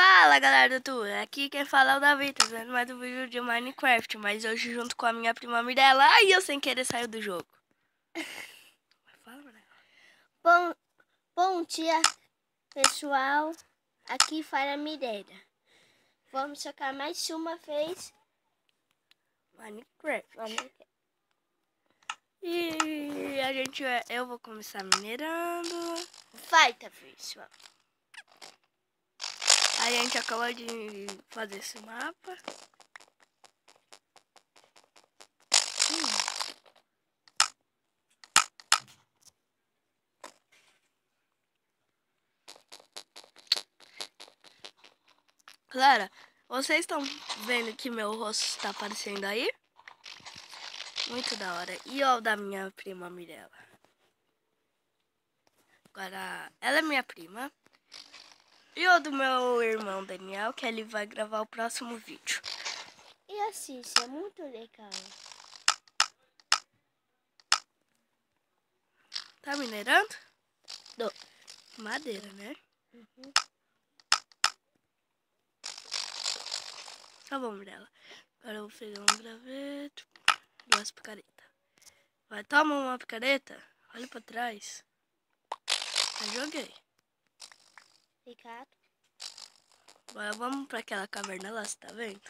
Fala galera do YouTube, aqui quem fala é o Davi, tá vendo mais um vídeo de Minecraft, mas hoje junto com a minha prima Mirella. Ai, eu sem querer saiu do jogo. Fala, Mirella. Bom dia, pessoal, aqui fala a Mirella. Vamos jogar mais uma vez Minecraft. E eu vou começar minerando. Vai, tá, pessoal. A gente acabou de fazer esse mapa. Galera, vocês estão vendo que meu rosto está aparecendo aí? Muito da hora. E ó, o da minha prima Mirella. Agora, ela é minha prima. E o do meu irmão Daniel, que ele vai gravar o próximo vídeo. E assiste, é muito legal. Tá minerando? Tô. Madeira, né? Uhum. Tá bom, Mirella. Agora eu vou pegar um graveto, 2 picaretas. Vai, toma uma picareta. Olha pra trás. Já joguei. Obrigado. Agora vamos pra aquela caverna lá, você tá vendo?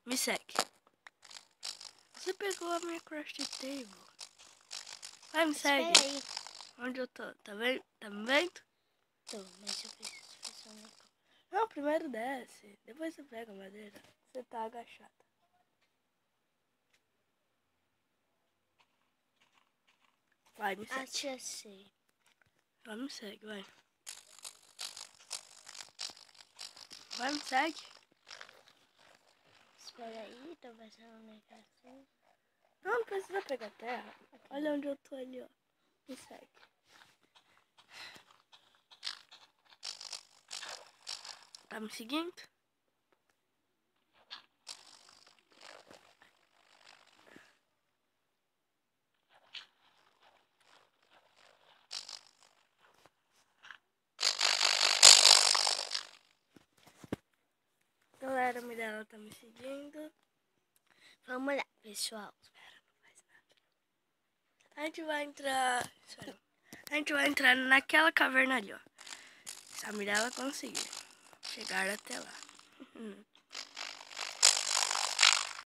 Me segue. Você pegou a minha craft table. Vai, me segue. Espera aí. Onde eu tô? Tá vendo? Tá me vendo? Tô, mas eu preciso fazer um negócio. Não, primeiro desce. Depois você pega a madeira. Você tá agachada. Vai, me segue. Já sei. Vai, me segue, vai. Vai, me segue. Espera aí, tô fazendo um negócio. Não precisa pegar terra. Olha onde eu tô ali, ó. Me segue. Tá me seguindo? Galera, a Mirella tá me seguindo. Vamos lá, pessoal. Espera, não faz nada. A gente vai entrar... Espera. A gente vai entrar naquela caverna ali, ó. Se a Mirella conseguir chegar até lá.